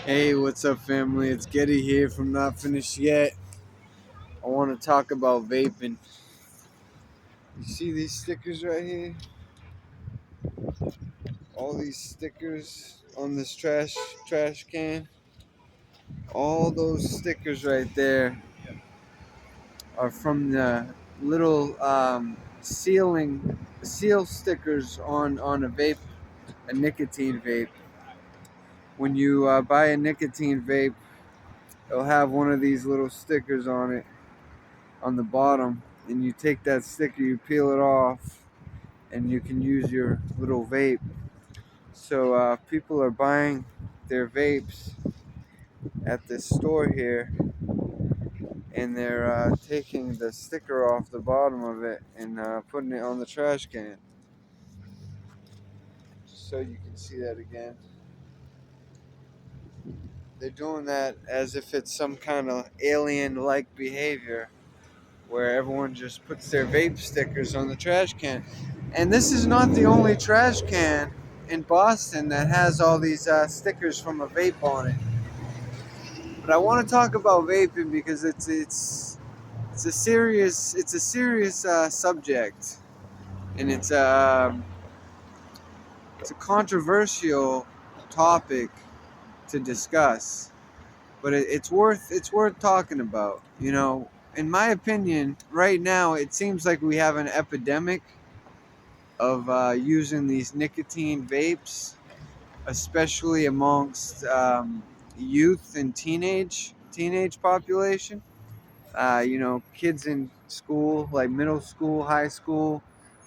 Hey, what's up, family? It's Getty here from Not Finished Yet. I want to talk about vaping. You see these stickers right here? All these stickers on this trash can. All those stickers right there are from the little seal stickers on a vape, a nicotine vape. When you buy a nicotine vape, it'll have one of these little stickers on it on the bottom, and you take that sticker, you peel it off, and you can use your little vape. So people are buying their vapes at this store here, and they're taking the sticker off the bottom of it and putting it on the trash can. Just so you can see that again. They're doing that as if it's some kind of alien-like behavior, where everyone just puts their vape stickers on the trash can. And this is not the only trash can in Boston that has all these stickers from a vape on it. But I want to talk about vaping because it's a serious subject, and it's a controversial topic to discuss. But it's worth talking about. In my opinion, right now it seems like we have an epidemic of using these nicotine vapes, especially amongst youth and teenage population. Kids in school, like middle school, high school,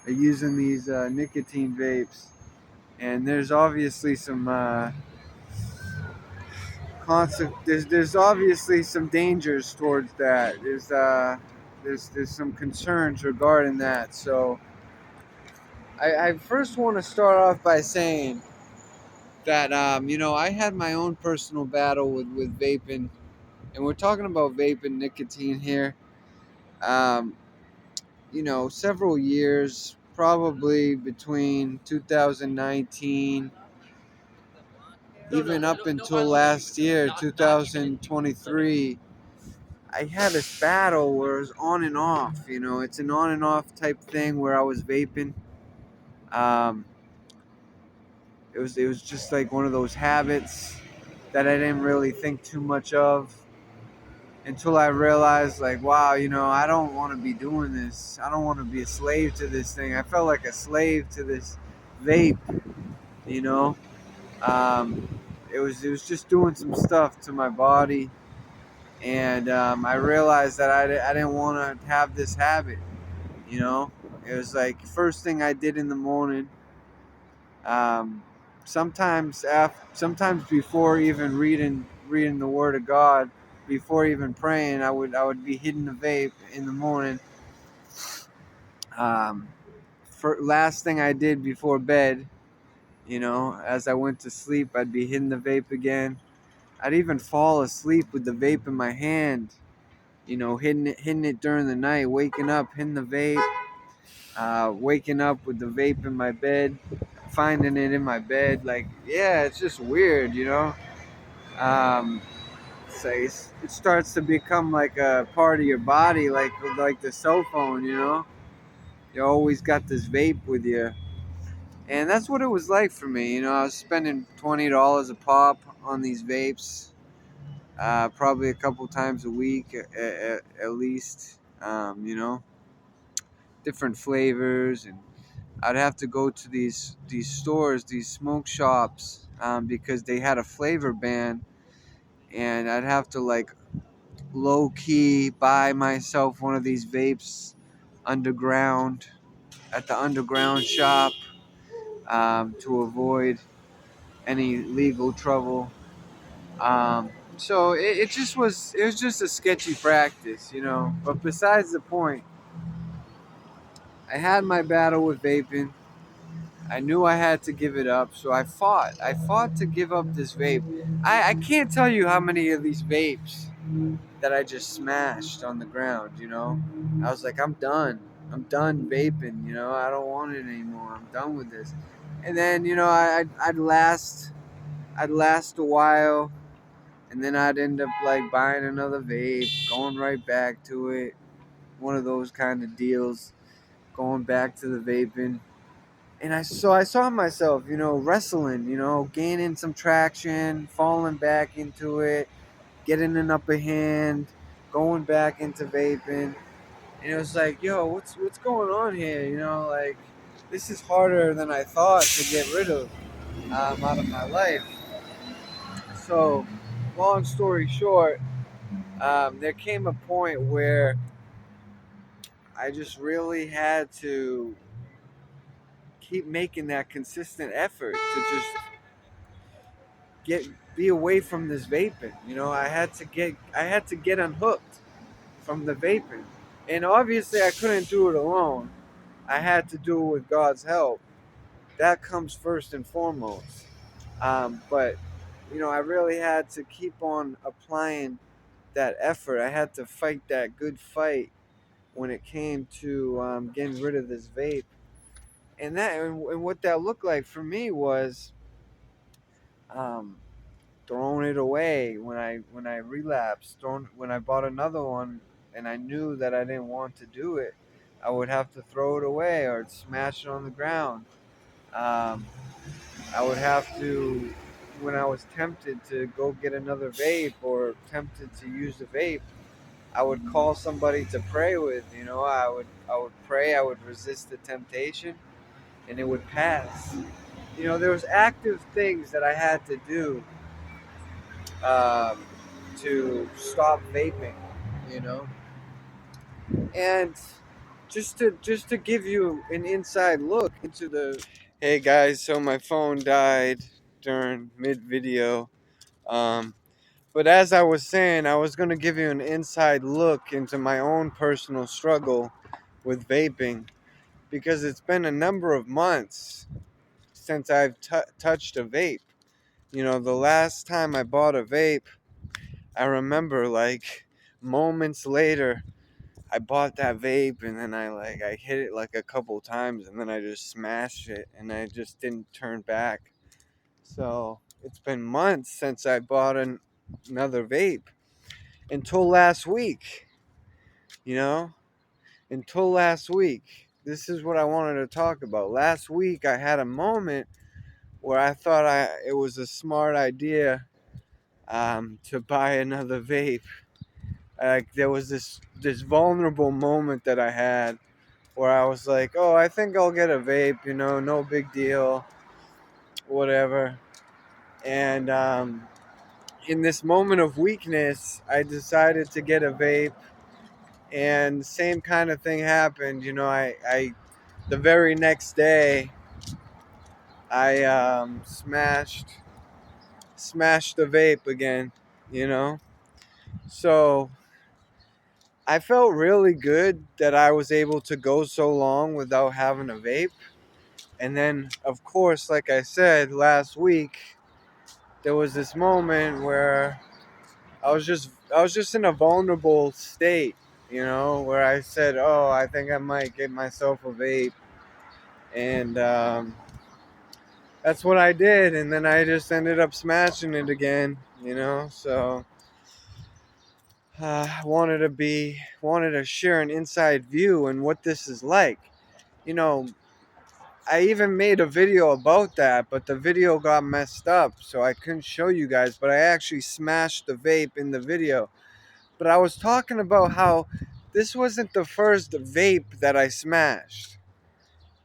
are using these nicotine vapes, and there's obviously some there's obviously some dangers towards that. There's some concerns regarding that. So I first want to start off by saying that I had my own personal battle with vaping, and we're talking about vaping nicotine here. Um, Several years, probably between 2019, even up until last year, 2023. I had this battle where it was on and off. It's an on and off type thing where I was vaping. Um, it was just like one of those habits that I didn't really think too much of until I realized, like, wow, I don't want to be doing this. I don't want to be a slave to this thing. I felt like a slave to this vape, you know. Um, it was just doing some stuff to my body, and I realized that I didn't want to have this habit. You know, it was like first thing I did in the morning. Um, sometimes before even reading the Word of God, before even praying, I would be hitting the vape in the morning. Um, last thing I did before bed, as I went to sleep, I'd be hitting the vape again. I'd even fall asleep with the vape in my hand. Hitting it during the night, waking up, hitting the vape, waking up with the vape in my bed, finding it in my bed. Like, yeah, it's just weird. Um, it starts to become like a part of your body, like the cell phone. You always got this vape with you, and that's what it was like for me. I was spending $20 a pop on these vapes, probably a couple times a week at least. Different flavors, and I'd have to go to these stores, these smoke shops, because they had a flavor ban, and I'd have to like low key buy myself one of these vapes underground at the underground shop, to avoid any legal trouble. So it was just a sketchy practice. But besides the point, I had my battle with vaping. I knew I had to give it up, so I fought. I fought to give up this vape. I can't tell you how many of these vapes that I just smashed on the ground. I was like, I'm done. I'm done vaping. I don't want it anymore. I'm done with this. And then, I'd last a while. and then I'd end up like buying another vape, going right back to it. One of those kind of deals, going back to the vaping. And I saw myself, wrestling, gaining some traction, falling back into it, getting an upper hand, going back into vaping. And it was like, yo, what's going on here? Like this is harder than I thought to get rid of out of my life. So, long story short, there came a point where I just really had to keep making that consistent effort to just get be away from this vaping. I had to get unhooked from the vaping, and obviously I couldn't do it alone. I had to do it with God's help. That comes first and foremost. But I really had to keep on applying that effort. I had to fight that good fight when it came to getting rid of this vape. And what that looked like for me was um, throwing it away when I relapsed. When I bought another one and I knew that I didn't want to do it, I would have to throw it away or smash it on the ground. Um, I would have to, when I was tempted to go get another vape or tempted to use a vape, I would call somebody to pray with. I would pray. I would resist the temptation, and it would pass. There was active things that I had to do um, to stop vaping. You know, and just to give you an inside look into the. Hey guys, so my phone died during mid video. Um, but as I was saying, I was going to give you an inside look into my own personal struggle with vaping because it's been a number of months since I've touched a vape. The last time I bought a vape, I remember like moments later, I bought that vape and then I hit it like a couple times and then I just smashed it and I just didn't turn back. So it's been months since I bought another vape until last week, you know? Until last week. This is what I wanted to talk about. Last week I had a moment where I thought it was a smart idea to buy another vape. Like there was this vulnerable moment that I had where I was like, "Oh, I think I'll get a vape, no big deal, whatever." And in this moment of weakness, I decided to get a vape, and same kind of thing happened. I the very next day, I smashed the vape again. You know, so I felt really good that I was able to go so long without having a vape. And then, of course, like I said last week, there was this moment where I was just in a vulnerable state, where I said, "Oh, I think I might get myself a vape," and that's what I did. And then I just ended up smashing it again, So wanted to share an inside view and what this is like. You know, I even made a video about that, but the video got messed up, so I couldn't show you guys. But I actually smashed the vape in the video. But I was talking about how this wasn't the first vape that I smashed.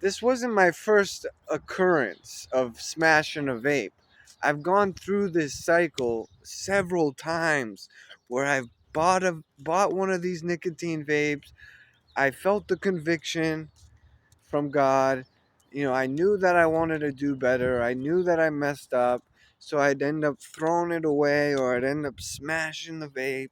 This wasn't my first occurrence of smashing a vape. I've gone through this cycle several times where I've bought one of these nicotine vapes. I felt the conviction from God. I knew that I wanted to do better. I knew that I messed up. So I'd end up throwing it away or I'd end up smashing the vape.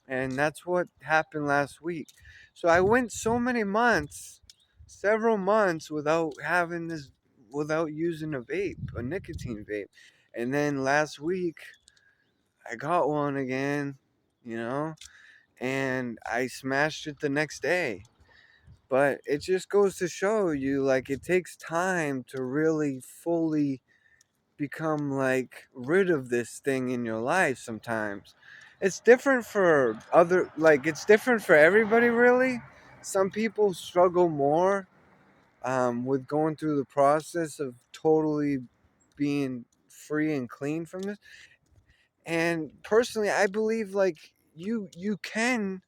And that's what happened last week. So I went so many months, several months without using a vape, a nicotine vape. And then last week I got one again, you know, and I smashed it the next day. But it just goes to show you like it takes time to really fully become like rid of this thing in your life sometimes. It's different for other, like, it's different for everybody, really. Some people struggle more with going through the process of totally being free and clean from this. And personally, I believe like you can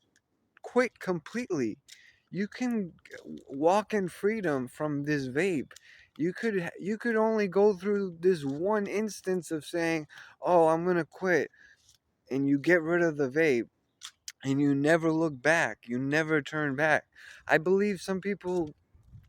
quit completely. You can walk in freedom from this vape. You could only go through this one instance of saying, "Oh, I'm going to quit." And you get rid of the vape and you never look back. You never turn back. I believe some people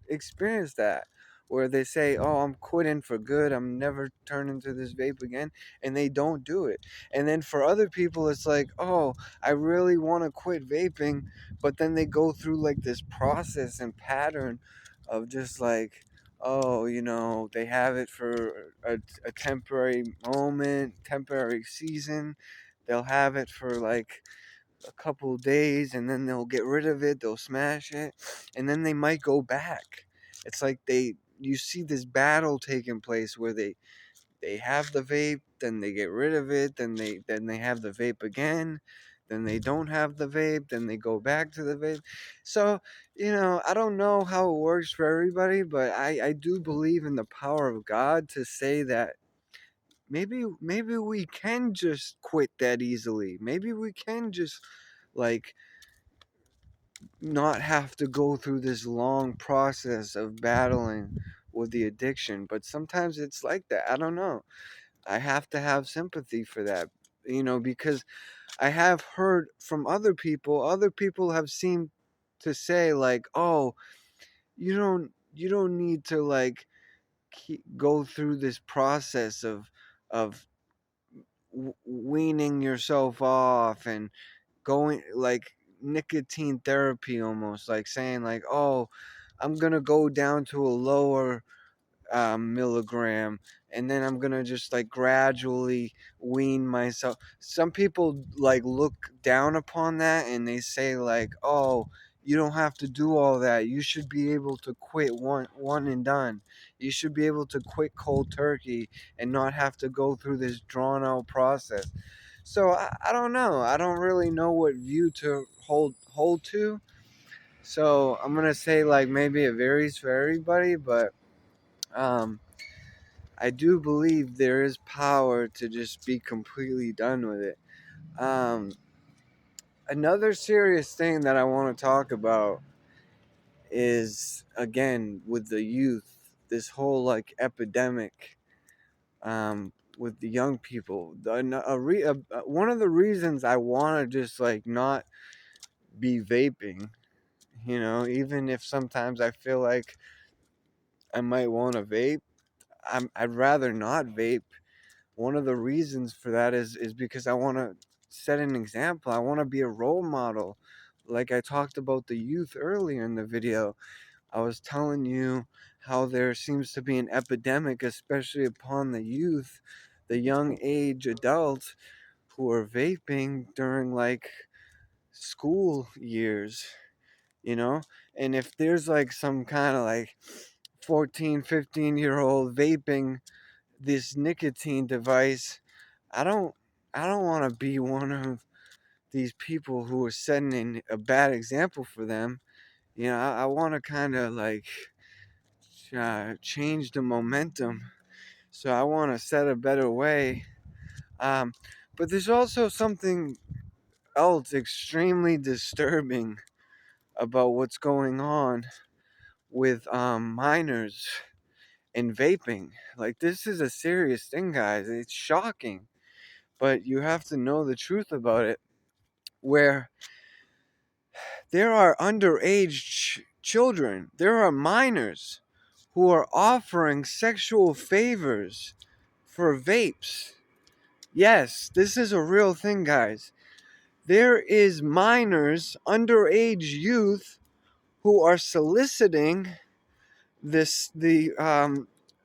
experience that where they say, "Oh, I'm quitting for good. I'm never turning to this vape again," and they don't do it. And then for other people, it's like, "Oh, I really want to quit vaping," but then they go through like this process and pattern of just like, oh, they have it for a temporary moment, temporary season. They'll have it for like a couple days and then they'll get rid of it, they'll smash it, and then they might go back. It's like you see this battle taking place where they have the vape, then they get rid of it, then they have the vape again, then they don't have the vape, then they go back to the vape. So, I don't know how it works for everybody, but I do believe in the power of God to say that maybe we can just quit that easily. Maybe we can just like not have to go through this long process of battling with the addiction. But sometimes it's like that. I don't know. I have to have sympathy for that, because I have heard from other people have seemed to say like, "Oh, you don't need to like go through this process of weaning yourself off and going like nicotine therapy, almost like saying like, oh, I'm gonna go down to a lower milligram and then I'm gonna just like gradually wean myself." Some people like look down upon that and they say like, oh, you don't have to do all that. You should be able to quit one and done. You should be able to quit cold turkey and not have to go through this drawn out process. So I don't know. I don't really know what view to hold to. So I'm gonna say like maybe it varies for everybody, but um, I do believe there is power to just be completely done with it. Um, Another serious thing that I want to talk about is again with the youth. This whole like epidemic with the young people. One of the reasons I want to just like not be vaping, even if sometimes I feel like I might want to vape, I'd rather not vape. One of the reasons for that is because I want to set an example. I want to be a role model. Like I talked about the youth earlier in the video, I was telling you how there seems to be an epidemic, especially upon the youth, the young age adults who are vaping during like school years, you know? And if there's like some kind of like 14, 15-year-old vaping this nicotine device, I don't I don't want to be one of these people who are setting a bad example for them. I want to kind of like change the momentum. So I want to set a better way. Um, but there's also something else extremely disturbing about what's going on with minors and vaping. Like, this is a serious thing, guys. It's shocking, but you have to know the truth about it. Where there are underage children, there are minors who are offering sexual favors for vapes. Yes, this is a real thing, guys. There is minors, underage youth, who are soliciting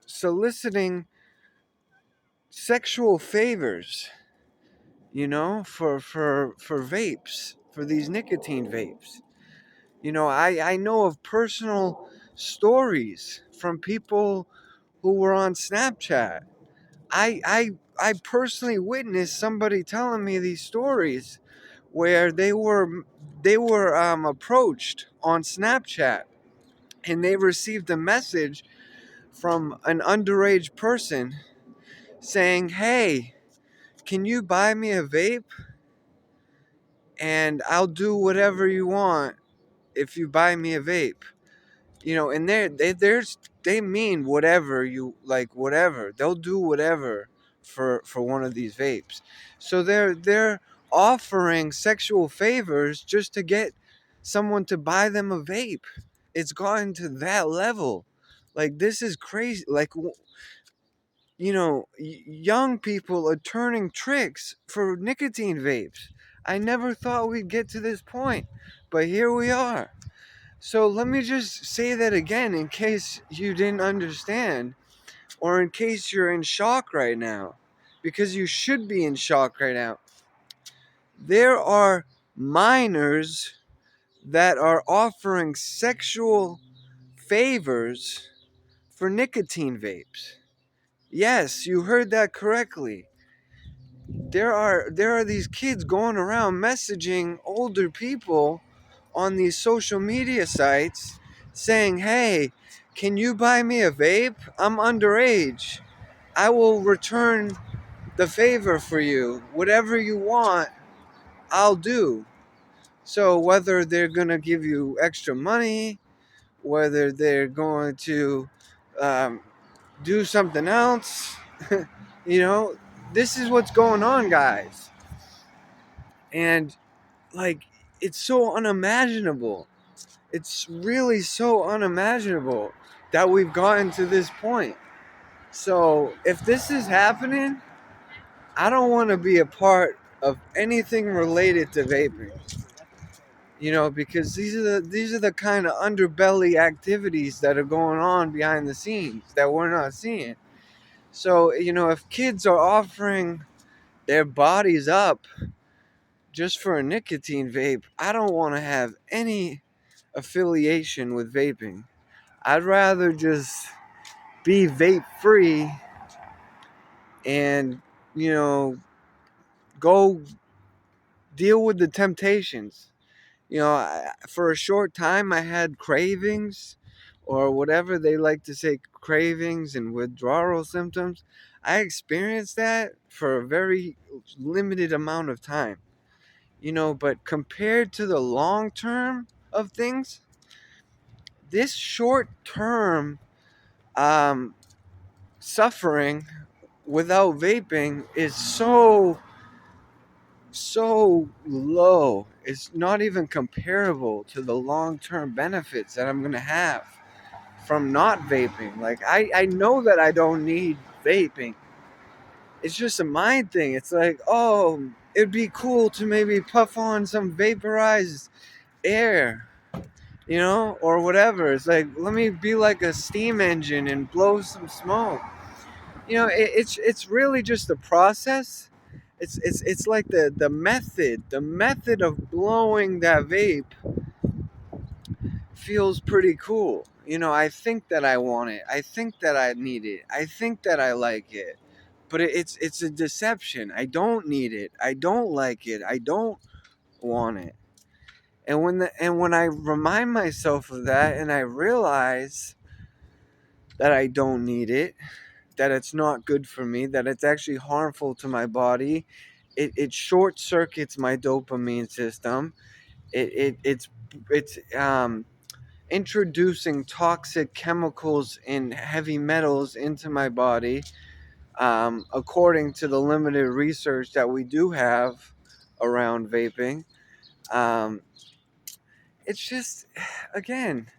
soliciting sexual favors, for vapes, for these nicotine vapes. I know of personal stories from people who were on Snapchat. I personally witnessed somebody telling me these stories where they were approached on Snapchat, and they received a message from an underage person saying, "Hey, can you buy me a vape? And I'll do whatever you want if you buy me a vape." And they mean whatever you like, whatever. They'll do whatever for one of these vapes. So they're offering sexual favors just to get someone to buy them a vape. It's gotten to that level. Like, this is crazy. Like, young people are turning tricks for nicotine vapes. I never thought we'd get to this point, but here we are. So let me just say that again in case you didn't understand, or in case you're in shock right now, because you should be in shock right now. There are minors that are offering sexual favors for nicotine vapes. Yes, you heard that correctly. There are these kids going around messaging older people on these social media sites saying, "Hey, can you buy me a vape? I'm underage. I will return the favor for you. Whatever you want, I'll do." So whether they're going to give you extra money, whether they're going to um, do something else, you know, this is what's going on, guys. And, like, it's so unimaginable. It's really so unimaginable that we've gotten to this point. So if this is happening, I don't want to be a part of anything related to vaping. Because these are the kind of underbelly activities that are going on behind the scenes that we're not seeing. So, if kids are offering their bodies up just for a nicotine vape, I don't want to have any affiliation with vaping. I'd rather just be vape free and, you know, go deal with the temptations. For a short time, I had cravings, or whatever they like to say, cravings and withdrawal symptoms. I experienced that for a very limited amount of time. But compared to the long term of things, this short term um, suffering without vaping is so low. It's not even comparable to the long-term benefits that I'm going to have from not vaping. Like, I know that I don't need vaping. It's just a mind thing. It's like, oh, it'd be cool to maybe puff on some vaporized air, or whatever. It's like, let me be like a steam engine and blow some smoke. It's really just the process. It's like the method of blowing that vape feels pretty cool. I think that I want it. I think that I need it. I think that I like it. But it's a deception. I don't need it. I don't like it. I don't want it. And when I remind myself of that, and I realize that I don't need it, that it's not good for me, that it's actually harmful to my body. It short circuits my dopamine system. It's introducing toxic chemicals and heavy metals into my body, according to the limited research that we do have around vaping. Um, it's just, again,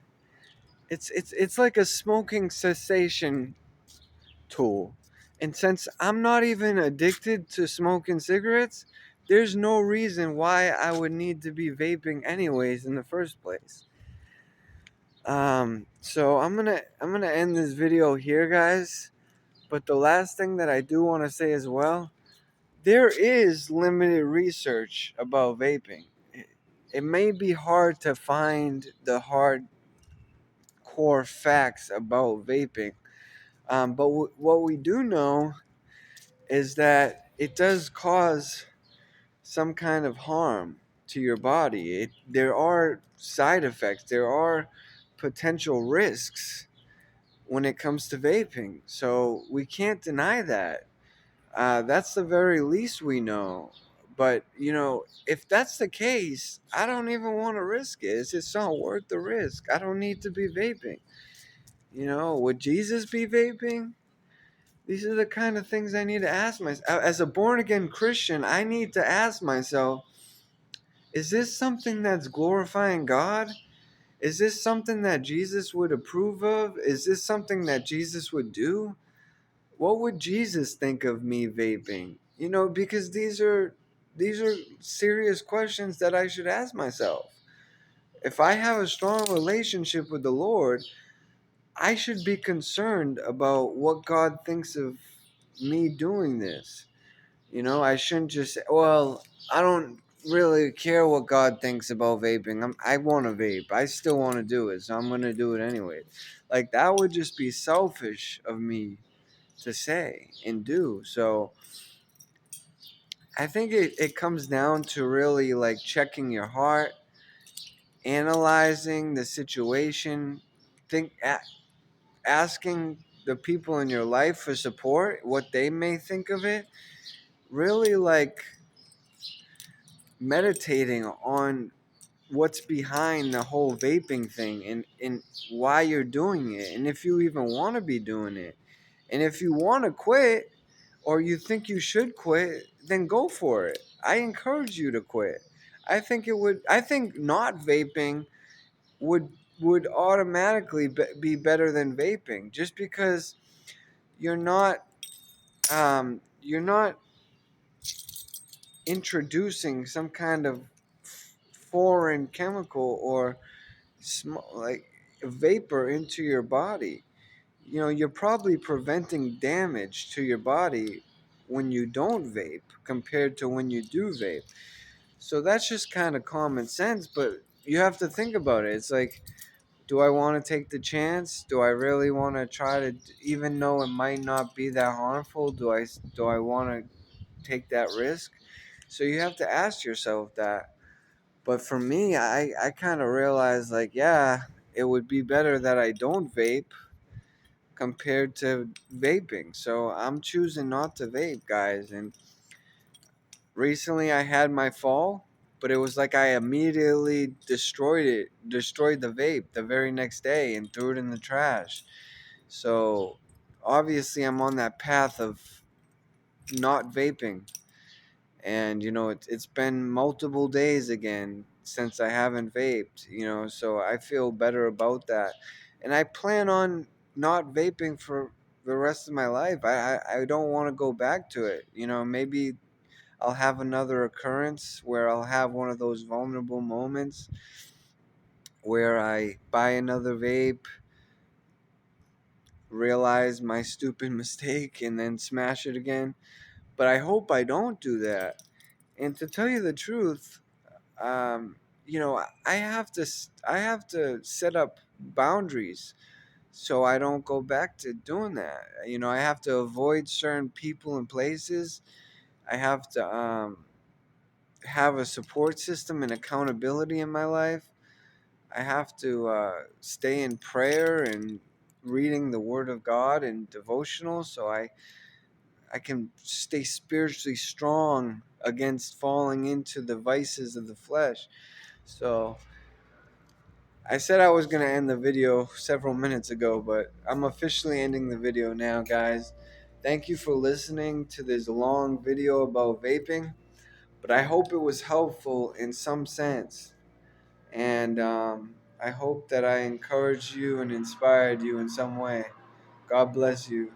it's like a smoking cessation tool. And since I'm not even addicted to smoking cigarettes, there's no reason why I would need to be vaping anyways in the first place. So I'm gonna end this video here, guys. But the last thing that I do want to say as well, there is limited research about vaping. It may be hard to find the hardcore facts about vaping, but what we do know is that it does cause some kind of harm to your body. There are side effects, there are potential risks when it comes to vaping. So we can't deny that. That's the very least we know. But, if that's the case, I don't even want to risk it. It's just not worth the risk. I don't need to be vaping. Would Jesus be vaping? These are the kind of things I need to ask myself. As a born again Christian, I need to ask myself, is this something that's glorifying God? Is this something that Jesus would approve of? Is this something that Jesus would do? What would Jesus think of me vaping? Because these are serious questions that I should ask myself. If I have a strong relationship with the Lord, I should be concerned about what God thinks of me doing this. I shouldn't just say, well, I don't really care what God thinks about vaping. I want to vape. I still want to do it, so I'm going to do it anyway. Like, that would just be selfish of me to say and do. So I think it comes down to really like checking your heart, analyzing the situation, asking the people in your life for support, what they may think of it. Really like meditating on what's behind the whole vaping thing, and why you're doing it, and if you even want to be doing it. And if you want to quit, or you think you should quit, then go for it. I encourage you to quit. I think not vaping would automatically be better than vaping, just because you're not introducing some kind of foreign chemical or like vapor into your body. You're probably preventing damage to your body when you don't vape compared to when you do vape. So that's just kind of common sense, but you have to think about it. It's like, do I want to take the chance? Do I really want to try to, even though it might not be that harmful, do I want to take that risk? So you have to ask yourself that. But for me, I kind of realized, like, yeah, it would be better that I don't vape compared to vaping. So I'm choosing not to vape, guys. And recently I had my fall, but it was like I immediately destroyed the vape the very next day and threw it in the trash. So obviously I'm on that path of not vaping. And it's been multiple days again since I haven't vaped, so I feel better about that. And I plan on not vaping for the rest of my life. I don't want to go back to it. Maybe I'll have another occurrence where I'll have one of those vulnerable moments where I buy another vape, realize my stupid mistake, and then smash it again. But I hope I don't do that. And to tell you the truth, um, I have to set up boundaries so I don't go back to doing that. I have to avoid certain people and places. I have to have a support system and accountability in my life. I have to stay in prayer and reading the Word of God and devotional, so I can stay spiritually strong against falling into the vices of the flesh. So I said I was going to end the video several minutes ago, but I'm officially ending the video now, guys. Thank you for listening to this long video about vaping, but I hope it was helpful in some sense. And I hope that I encouraged you and inspired you in some way. God bless you.